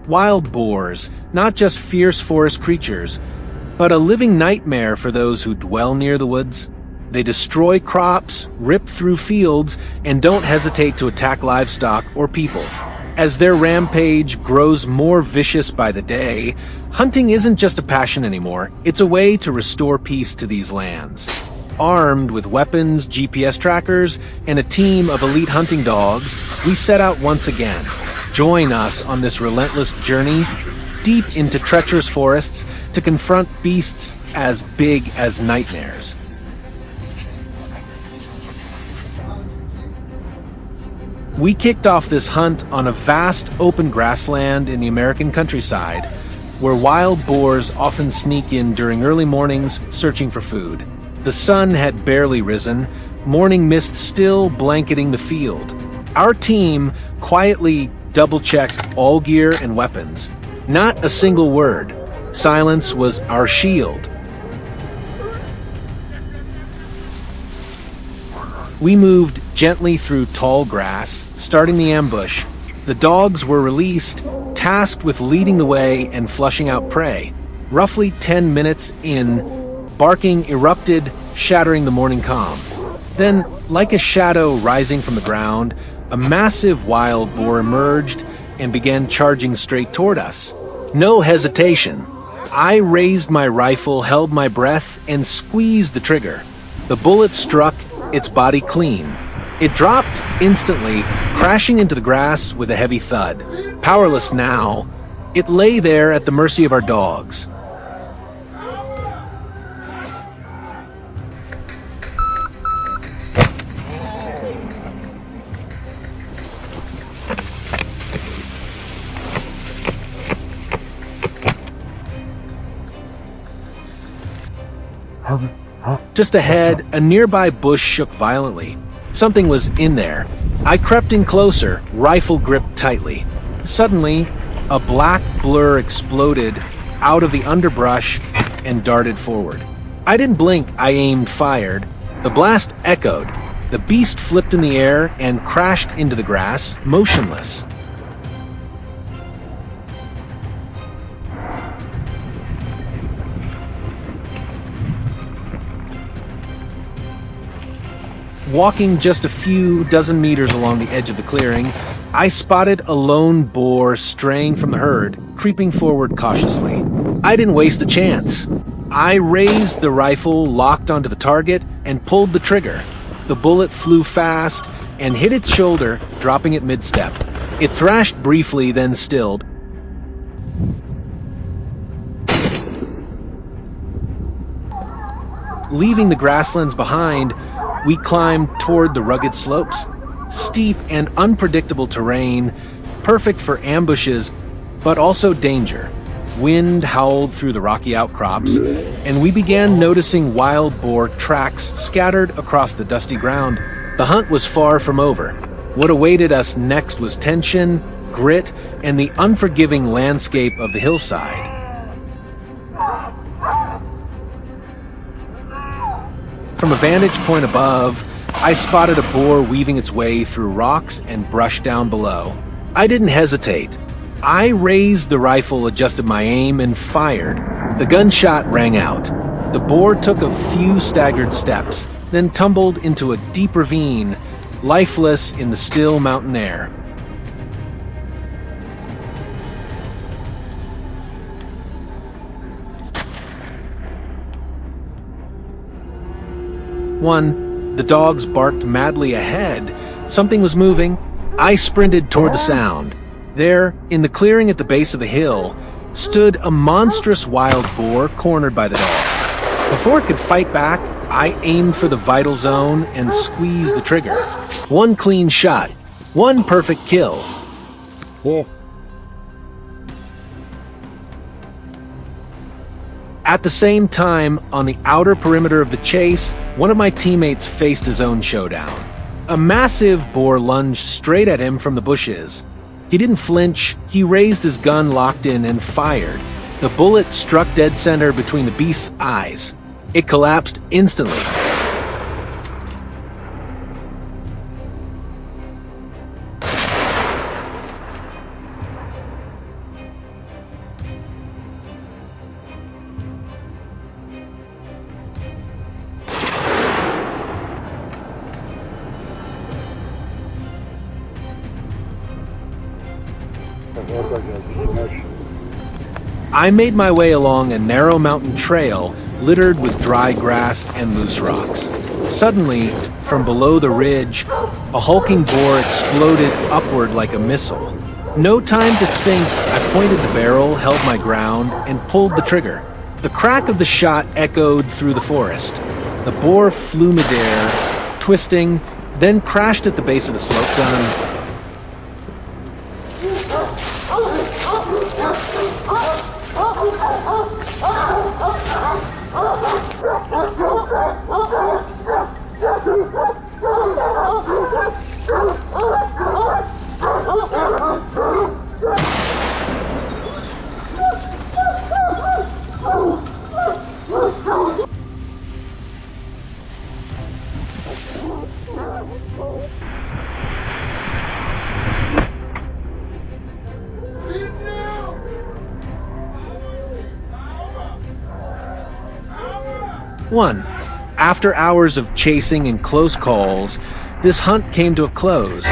Wild boars, not just fierce forest creatures, but a living nightmare for those who dwell near the woods. They destroy crops, rip through fields, and don't hesitate to attack livestock or people. As their rampage grows more vicious by the day, hunting isn't just a passion anymore, it's a way to restore peace to these lands. Armed with weapons, GPS trackers, and a team of elite hunting dogs, we set out once again. Join us on this relentless journey deep into treacherous forests to confront beasts as big as nightmares. We kicked off this hunt on a vast open grassland in the American countryside, where wild boars often sneak in during early mornings searching for food. The sun had barely risen, morning mist still blanketing the field. Our team quietly double-checked all gear and weapons. Not a single word. Silence was our shield. We moved gently through tall grass, starting the ambush. The dogs were released, tasked with leading the way and flushing out prey. Roughly 10 minutes in, barking erupted, shattering the morning calm. Then, like a shadow rising from the ground, a massive wild boar emerged and began charging straight toward us. No hesitation. I raised my rifle, held my breath, and squeezed the trigger. The bullet struck its body clean. It dropped instantly, crashing into the grass with a heavy thud. Powerless now, it lay there at the mercy of our dogs. Just ahead, a nearby bush shook violently. Something was in there. I crept in closer, rifle gripped tightly. Suddenly, a black blur exploded out of the underbrush and darted forward. I didn't blink, I aimed, fired. The blast echoed. The beast flipped in the air and crashed into the grass, motionless. Walking just a few dozen meters along the edge of the clearing, I spotted a lone boar straying from the herd, creeping forward cautiously. I didn't waste a chance. I raised the rifle, locked onto the target, and pulled the trigger. The bullet flew fast and hit its shoulder, dropping it mid-step. It thrashed briefly, then stilled. Leaving the grasslands behind, we climbed toward the rugged slopes. Steep and unpredictable terrain, perfect for ambushes, but also danger. Wind howled through the rocky outcrops, and we began noticing wild boar tracks scattered across the dusty ground. The hunt was far from over. What awaited us next was tension, grit, and the unforgiving landscape of the hillside. From a vantage point above, I spotted a boar weaving its way through rocks and brush down below. I didn't hesitate. I raised the rifle, adjusted my aim, and fired. The gunshot rang out. The boar took a few staggered steps, then tumbled into a deep ravine, lifeless in the still mountain air. The dogs barked madly ahead. Something was moving. I sprinted toward the sound. There, in the clearing at the base of the hill, stood a monstrous wild boar cornered by the dogs. Before it could fight back, I aimed for the vital zone and squeezed the trigger. One clean shot. One perfect kill. At the same time, on the outer perimeter of the chase, one of my teammates faced his own showdown. A massive boar lunged straight at him from the bushes. He didn't flinch, he raised his gun locked in and fired. The bullet struck dead center between the beast's eyes. It collapsed instantly. I made my way along a narrow mountain trail littered with dry grass and loose rocks. Suddenly, from below the ridge, a hulking boar exploded upward like a missile. No time to think, I pointed the barrel, held my ground, and pulled the trigger. The crack of the shot echoed through the forest. The boar flew midair, twisting, then crashed at the base of the slope gun. One. After hours of chasing and close calls, this hunt came to a close,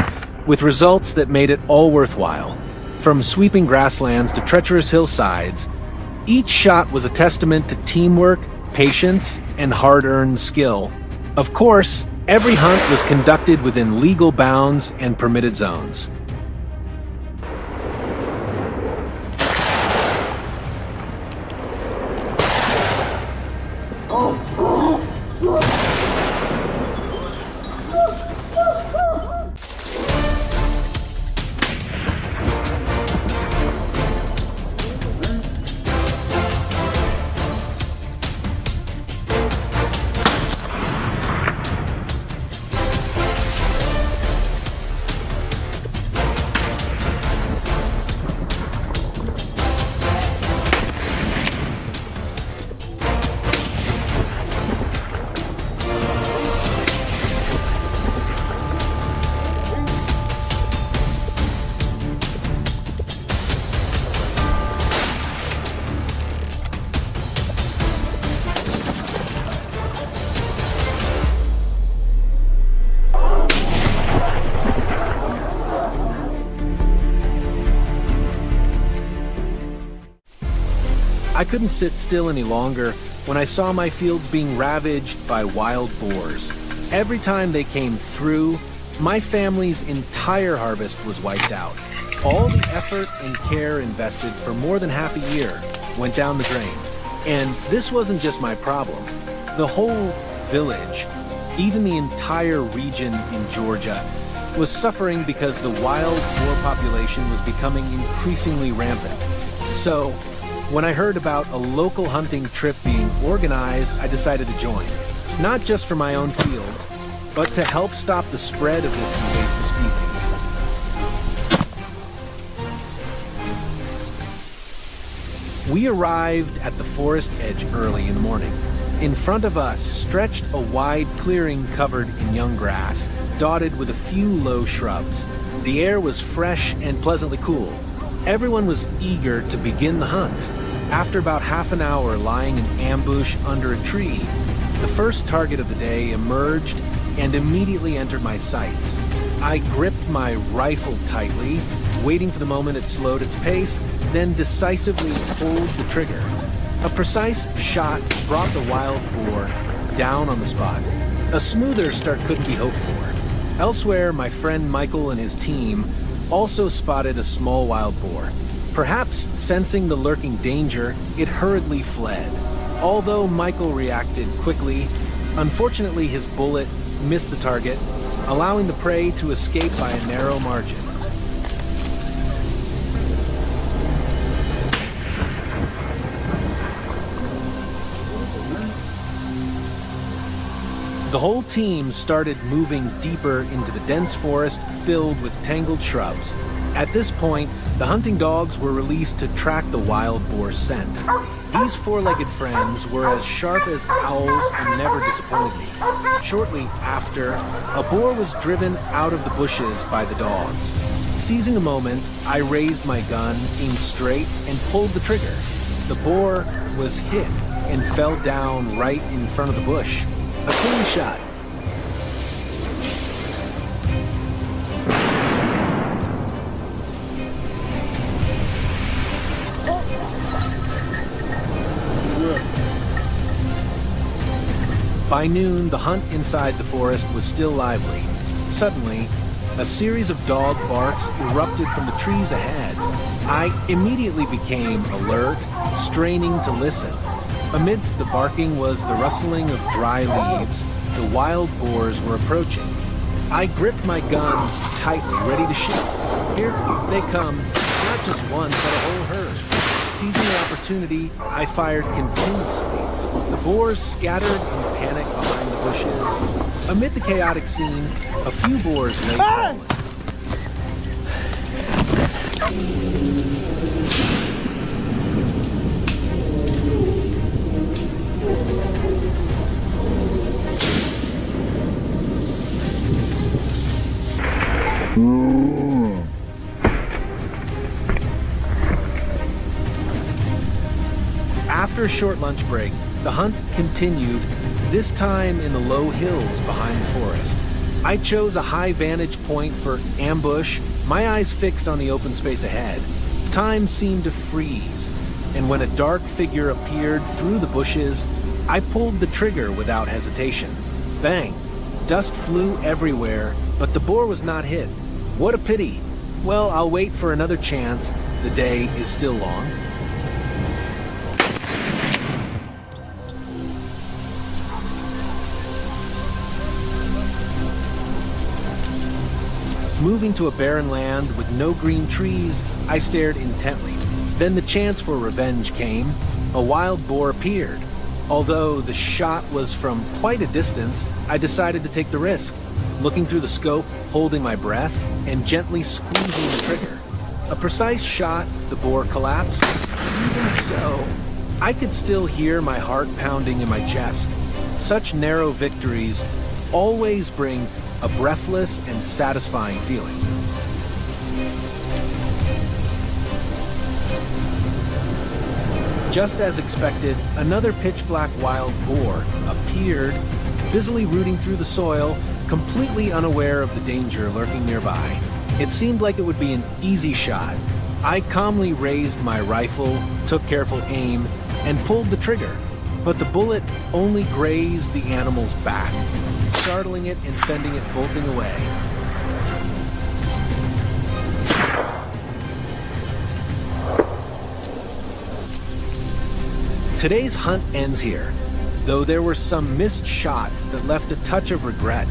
with results that made it all worthwhile. From sweeping grasslands to treacherous hillsides, each shot was a testament to teamwork, patience, and hard-earned skill. Of course, every hunt was conducted within legal bounds and permitted zones. I couldn't sit still any longer when I saw my fields being ravaged by wild boars. Every time they came through, my family's entire harvest was wiped out. All the effort and care invested for more than half a year went down the drain. And this wasn't just my problem. The whole village, even the entire region in Georgia, was suffering because the wild boar population was becoming increasingly rampant. So, when I heard about a local hunting trip being organized, I decided to join. Not just for my own fields, but to help stop the spread of this invasive species. We arrived at the forest edge early in the morning. In front of us stretched a wide clearing covered in young grass, dotted with a few low shrubs. The air was fresh and pleasantly cool. Everyone was eager to begin the hunt. After about half an hour lying in ambush under a tree, the first target of the day emerged and immediately entered my sights. I gripped my rifle tightly, waiting for the moment it slowed its pace, then decisively pulled the trigger. A precise shot brought the wild boar down on the spot. A smoother start couldn't be hoped for. Elsewhere, my friend Michael and his team also spotted a small wild boar. Perhaps sensing the lurking danger, it hurriedly fled. Although Michael reacted quickly, unfortunately his bullet missed the target, allowing the prey to escape by a narrow margin. The whole team started moving deeper into the dense forest filled with tangled shrubs. At this point, the hunting dogs were released to track the wild boar scent. These four-legged friends were as sharp as owls and never disappointed me. Shortly after, a boar was driven out of the bushes by the dogs. Seizing a moment, I raised my gun, aimed straight, and pulled the trigger. The boar was hit and fell down right in front of the bush. A clean shot. By noon, the hunt inside the forest was still lively. Suddenly, a series of dog barks erupted from the trees ahead. I immediately became alert, straining to listen. Amidst the barking was the rustling of dry leaves. The wild boars were approaching. I gripped my gun tightly, ready to shoot. Here they come, not just one, but a whole herd. Seizing the opportunity, I fired continuously. The boars scattered in panic behind the bushes. Amid the chaotic scene, a few boars lay fallen. After a short lunch break, the hunt continued, this time in the low hills behind the forest. I chose a high vantage point for ambush, my eyes fixed on the open space ahead. Time seemed to freeze, and when a dark figure appeared through the bushes, I pulled the trigger without hesitation. Bang! Dust flew everywhere, but the boar was not hit. What a pity. Well, I'll wait for another chance. The day is still long. Moving to a barren land with no green trees, I stared intently. Then the chance for revenge came. A wild boar appeared. Although the shot was from quite a distance, I decided to take the risk. Looking through the scope, holding my breath, and gently squeezing the trigger. A precise shot, the boar collapsed. Even so, I could still hear my heart pounding in my chest. Such narrow victories always bring a breathless and satisfying feeling. Just as expected, another pitch-black wild boar appeared, busily rooting through the soil, completely unaware of the danger lurking nearby. It seemed like it would be an easy shot. I calmly raised my rifle, took careful aim, and pulled the trigger. But the bullet only grazed the animal's back, startling it and sending it bolting away. Today's hunt ends here, though there were some missed shots that left a touch of regret.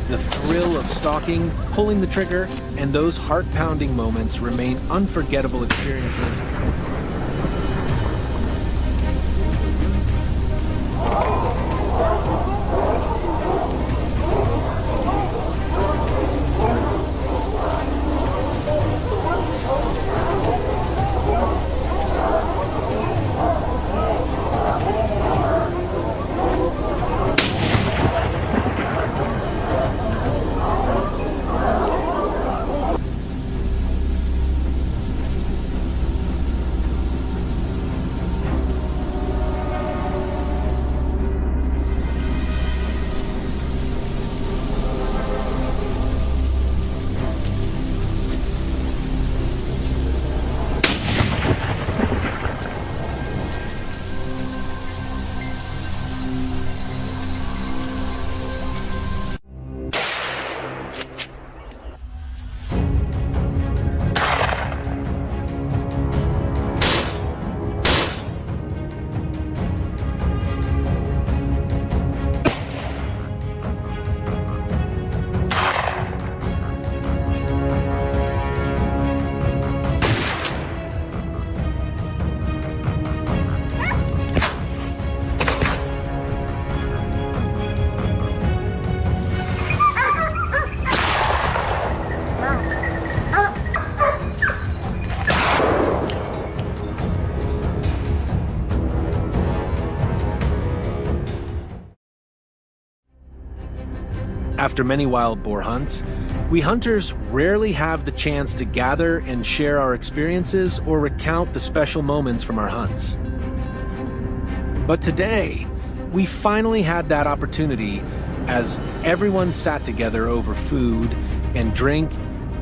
The thrill of stalking, pulling the trigger, and those heart-pounding moments remain unforgettable experiences. After many wild boar hunts, we hunters rarely have the chance to gather and share our experiences or recount the special moments from our hunts. But today, we finally had that opportunity as everyone sat together over food and drink.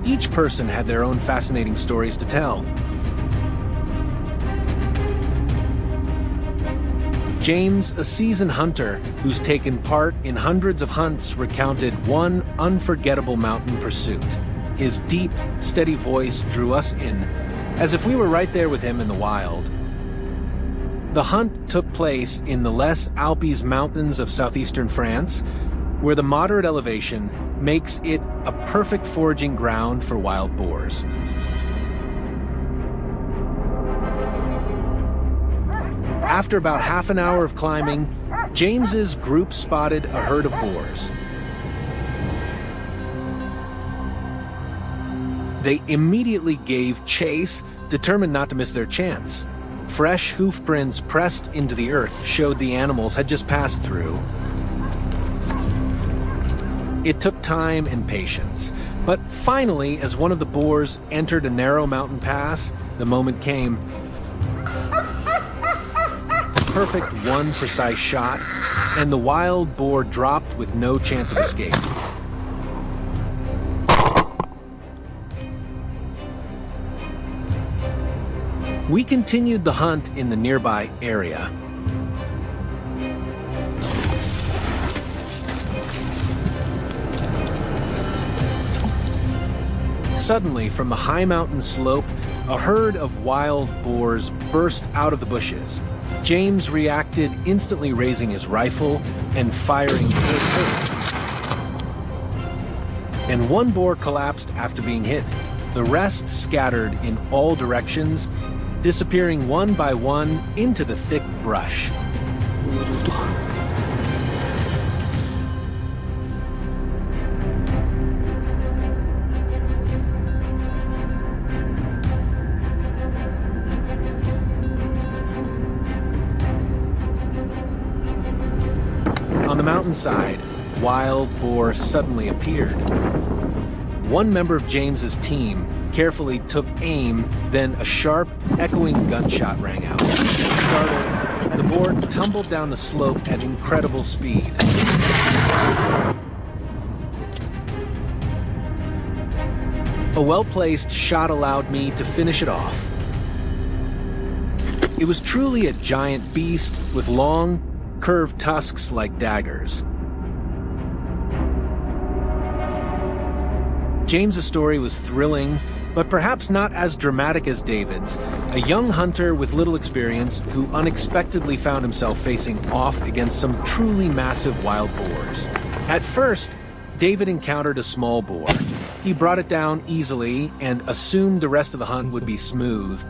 Each person had their own fascinating stories to tell. James, a seasoned hunter who's taken part in hundreds of hunts, recounted one unforgettable mountain pursuit. His deep, steady voice drew us in, as if we were right there with him in the wild. The hunt took place in the Les Alpes mountains of southeastern France, where the moderate elevation makes it a perfect foraging ground for wild boars. After about half an hour of climbing, James's group spotted a herd of boars. They immediately gave chase, determined not to miss their chance. Fresh hoof prints pressed into the earth showed the animals had just passed through. It took time and patience, but finally, as one of the boars entered a narrow mountain pass, the moment came. Perfect one precise shot, and the wild boar dropped with no chance of escape. We continued the hunt in the nearby area. Suddenly, from the high mountain slope, a herd of wild boars burst out of the bushes. James reacted, instantly raising his rifle and firing toward the herd. And one boar collapsed after being hit. The rest scattered in all directions, disappearing one by one into the thick brush. On the mountainside, wild boar suddenly appeared. One member of James's team carefully took aim, then a sharp, echoing gunshot rang out. Startled, the boar tumbled down the slope at incredible speed. A well-placed shot allowed me to finish it off. It was truly a giant beast with long, curved tusks like daggers. James's story was thrilling, but perhaps not as dramatic as David's, a young hunter with little experience who unexpectedly found himself facing off against some truly massive wild boars. At first, David encountered a small boar. He brought it down easily and assumed the rest of the hunt would be smooth.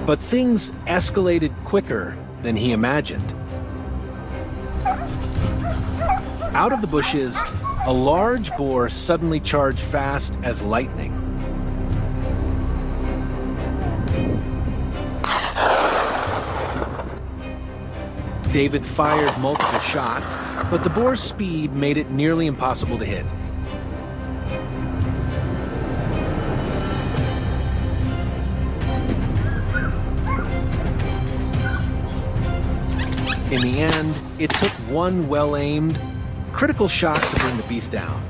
But things escalated quicker than he imagined. Out of the bushes, a large boar suddenly charged fast as lightning. David fired multiple shots, but the boar's speed made it nearly impossible to hit. In the end, it took one well-aimed, critical shot to bring the beast down.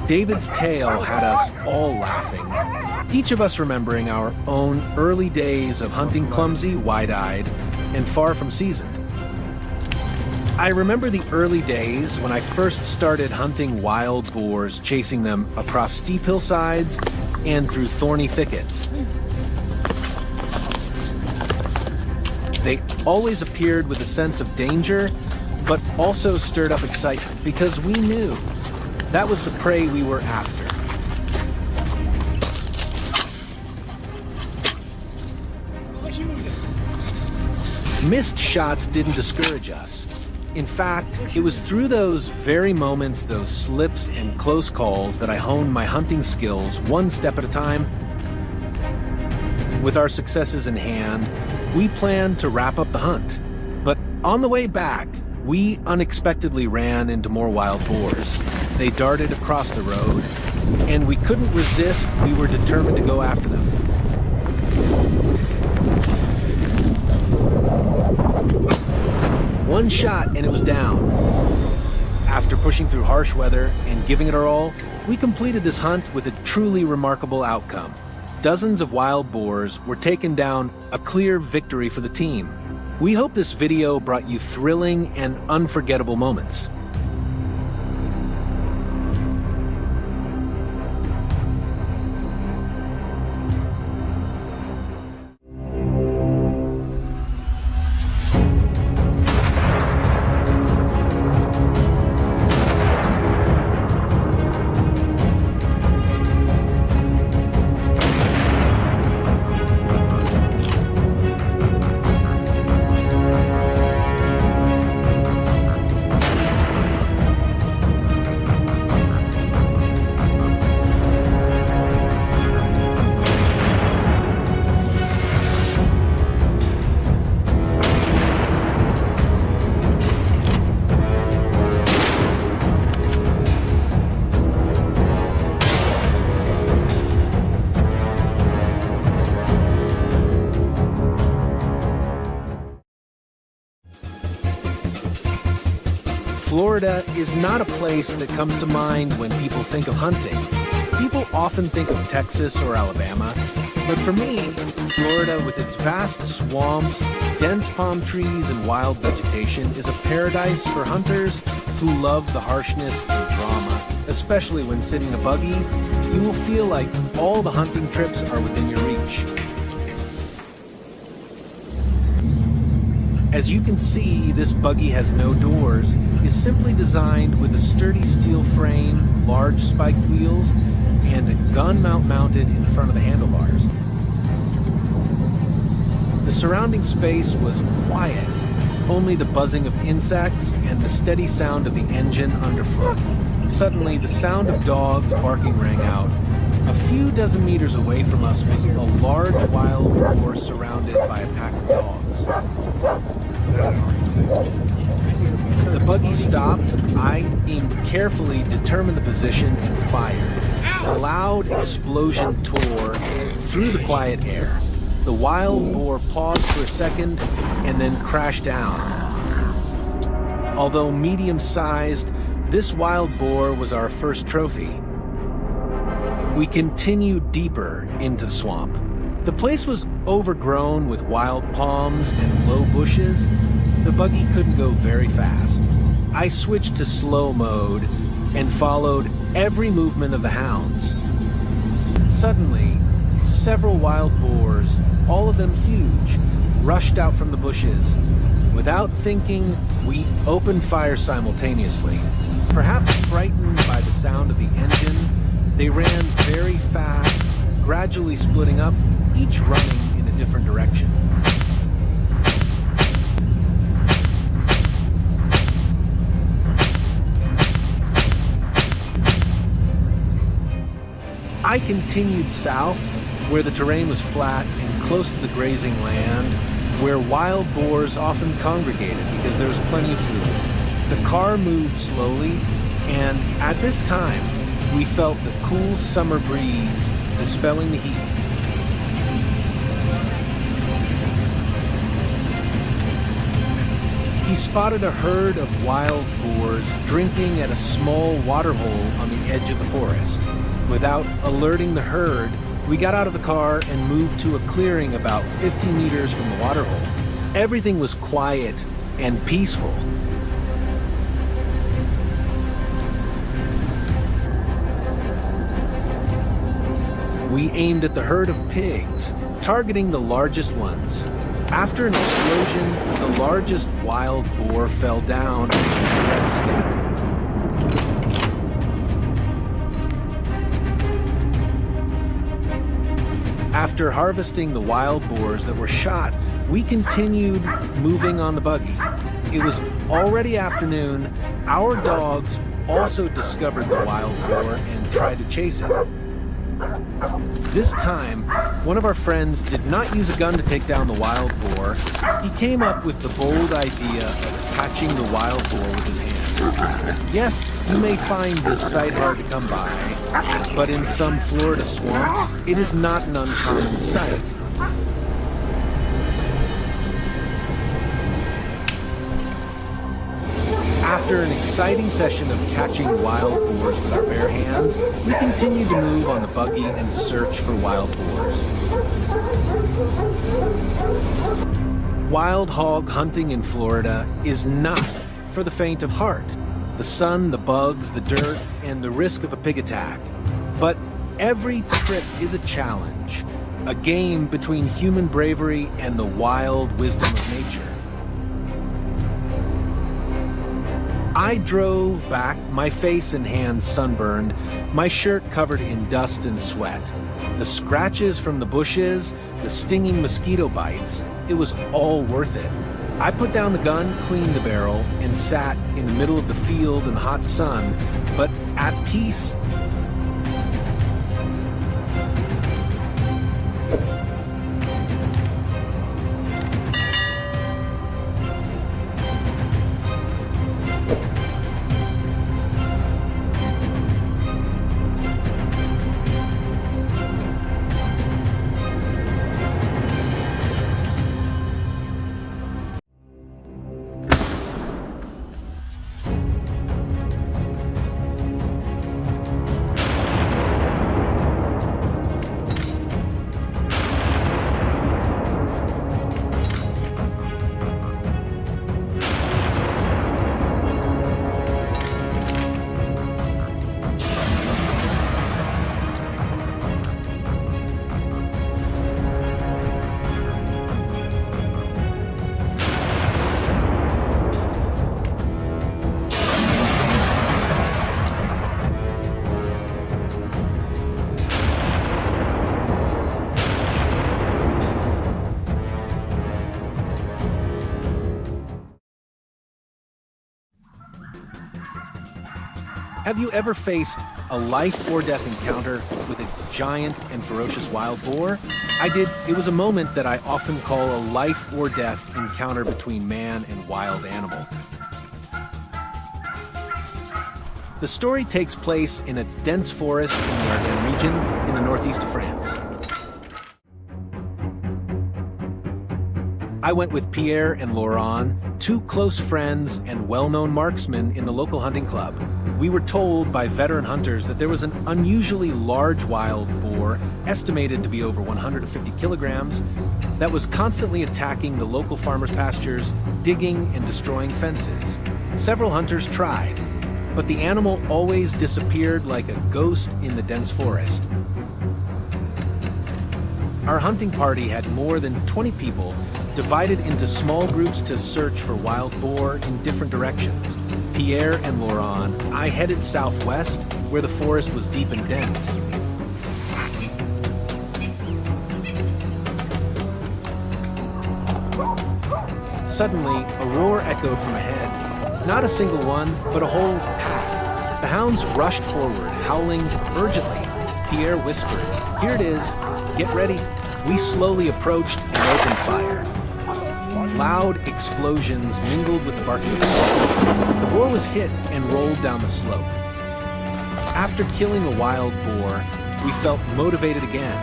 David's tale had us all laughing, each of us remembering our own early days of hunting clumsy, wide-eyed, and far from seasoned. I remember the early days when I first started hunting wild boars, chasing them across steep hillsides and through thorny thickets. They always appeared with a sense of danger, but also stirred up excitement because we knew that was the prey we were after. Missed shots didn't discourage us. In fact, it was through those very moments, those slips and close calls, that I honed my hunting skills one step at a time. With our successes in hand, we planned to wrap up the hunt. But on the way back, we unexpectedly ran into more wild boars. They darted across the road, and we couldn't resist. We were determined to go after them. One shot and it was down. After pushing through harsh weather and giving it our all, we completed this hunt with a truly remarkable outcome. Dozens of wild boars were taken down, a clear victory for the team. We hope this video brought you thrilling and unforgettable moments. Florida is not a place that comes to mind when people think of hunting. People often think of Texas or Alabama, but for me, Florida with its vast swamps, dense palm trees, and wild vegetation is a paradise for hunters who love the harshness and drama. Especially when sitting in a buggy, you will feel like all the hunting trips are within your reach. As you can see, this buggy has no doors, is simply designed with a sturdy steel frame, large spiked wheels, and a gun mount mounted in front of the handlebars. The surrounding space was quiet, only the buzzing of insects and the steady sound of the engine underfoot. Suddenly, the sound of dogs barking rang out. A few dozen meters away from us was a large wild boar surrounded by a pack of dogs. The buggy stopped. I aimed carefully, determined the position, and fired. A loud explosion tore through the quiet air. The wild boar paused for a second and then crashed down. Although medium-sized, this wild boar was our first trophy. We continued deeper into the swamp. The place was overgrown with wild palms and low bushes. The buggy couldn't go very fast. I switched to slow mode and followed every movement of the hounds. Suddenly, several wild boars, all of them huge, rushed out from the bushes. Without thinking, we opened fire simultaneously. Perhaps frightened by the sound of the engine, they ran very fast, gradually splitting up, each running in a different direction. I continued south, where the terrain was flat and close to the grazing land, where wild boars often congregated because there was plenty of food. The car moved slowly, and at this time, we felt the cool summer breeze dispelling the heat. He spotted a herd of wild boars drinking at a small water hole on the edge of the forest. Without alerting the herd, we got out of the car and moved to a clearing about 50 meters from the water hole. Everything was quiet and peaceful. We aimed at the herd of pigs, targeting the largest ones. After an explosion, the largest wild boar fell down and the rest scattered. After harvesting the wild boars that were shot, we continued moving on the buggy. It was already afternoon. Our dogs also discovered the wild boar and tried to chase it. This time, one of our friends did not use a gun to take down the wild boar. He came up with the bold idea of catching the wild boar with his hands. Yes, you may find this sight hard to come by, but in some Florida swamps, it is not an uncommon sight. After an exciting session of catching wild boars with our bare hands, we continued to move on the buggy and search for wild boars. Wild hog hunting in Florida is not for the faint of heart. The sun, the bugs, the dirt, and the risk of a pig attack. But every trip is a challenge, a game between human bravery and the wild wisdom of nature. I drove back, my face and hands sunburned, my shirt covered in dust and sweat. The scratches from the bushes, the stinging mosquito bites, it was all worth it. I put down the gun, cleaned the barrel, and sat in the middle of the field in the hot sun, but at peace. Have you ever faced a life or death encounter with a giant and ferocious wild boar? I did. It was a moment that I often call a life or death encounter between man and wild animal. The story takes place in a dense forest in the Ardennes region in the northeast of France. I went with Pierre and Laurent, two close friends and well-known marksmen in the local hunting club. We were told by veteran hunters that there was an unusually large wild boar, estimated to be over 150 kilograms, that was constantly attacking the local farmers' pastures, digging and destroying fences. Several hunters tried, but the animal always disappeared like a ghost in the dense forest. Our hunting party had more than 20 people, divided into small groups to search for wild boar in different directions. Pierre and Laurent, I headed southwest, where the forest was deep and dense. Suddenly, a roar echoed from ahead. Not a single one, but a whole pack. The hounds rushed forward, howling urgently. Pierre whispered, "Here it is. Get ready." We slowly approached and opened fire. Loud explosions mingled with the barking of the dogs. The boar was hit and rolled down the slope. After killing a wild boar, we felt motivated again.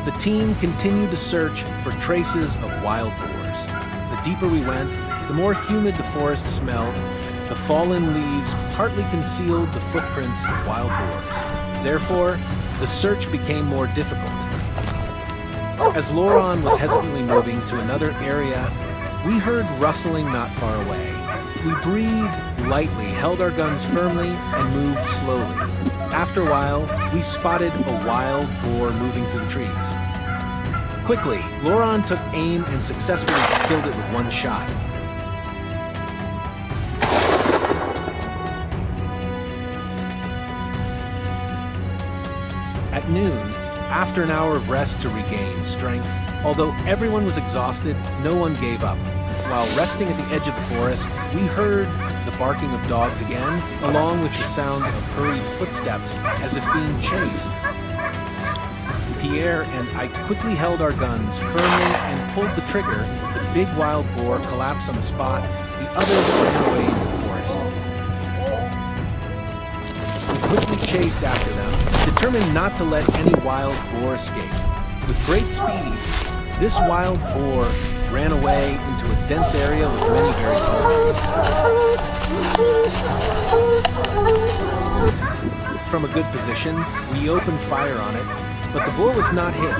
The team continued to search for traces of wild boars. The deeper we went, the more humid the forest smelled. The fallen leaves partly concealed the footprints of wild boars. Therefore, the search became more difficult. As Laurent was hesitantly moving to another area, we heard rustling not far away. We breathed lightly, held our guns firmly, and moved slowly. After a while, we spotted a wild boar moving through the trees. Quickly, Laurent took aim and successfully killed it with one shot. At noon, after an hour of rest to regain strength, although everyone was exhausted, no one gave up. While resting at the edge of the forest, we heard the barking of dogs again, along with the sound of hurried footsteps as if being chased. Pierre and I quickly held our guns firmly and pulled the trigger. The big wild boar collapsed on the spot. The others ran away into the forest. We quickly chased after them, determined not to let any wild boar escape. With great speed, this wild boar ran away into a dense area with many very tall trees. From a good position, we opened fire on it, but the bull was not hit.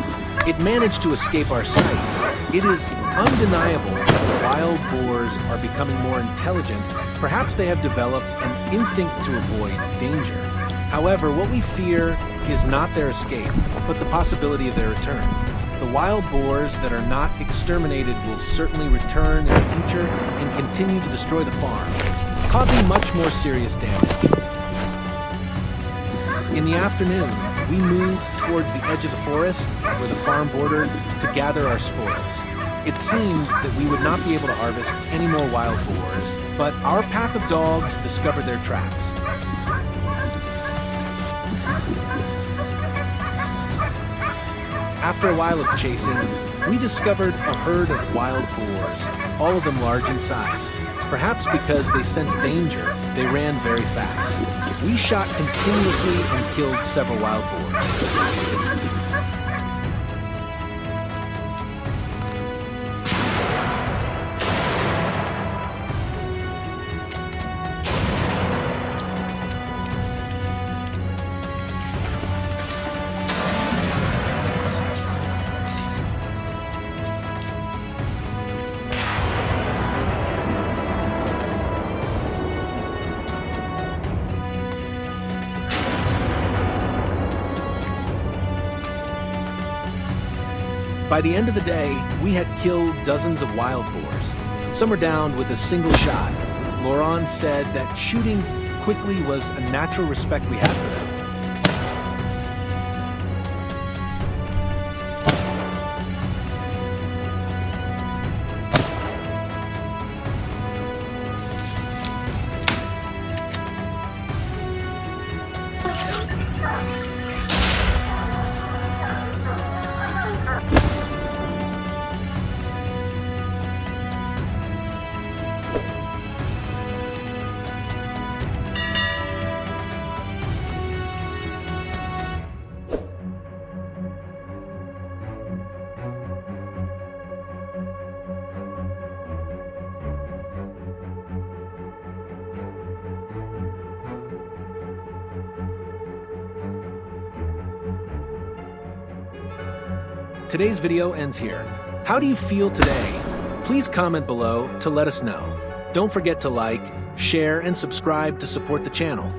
It managed to escape our sight. It is undeniable that wild boars are becoming more intelligent. Perhaps they have developed an instinct to avoid danger. However, what we fear is not their escape, but the possibility of their return. The wild boars that are not exterminated will certainly return in the future and continue to destroy the farm, causing much more serious damage. In the afternoon, we moved towards the edge of the forest, where the farm bordered, to gather our spoils. It seemed that we would not be able to harvest any more wild boars, but our pack of dogs discovered their tracks. After a while of chasing, we discovered a herd of wild boars, all of them large in size. Perhaps because they sensed danger, they ran very fast. We shot continuously and killed several wild boars. By the end of the day, we had killed dozens of wild boars. Some were downed with a single shot. Laurent said that shooting quickly was a natural respect we had for them. Today's video ends here. How do you feel today? Please comment below to let us know. Don't forget to like, share, and subscribe to support the channel.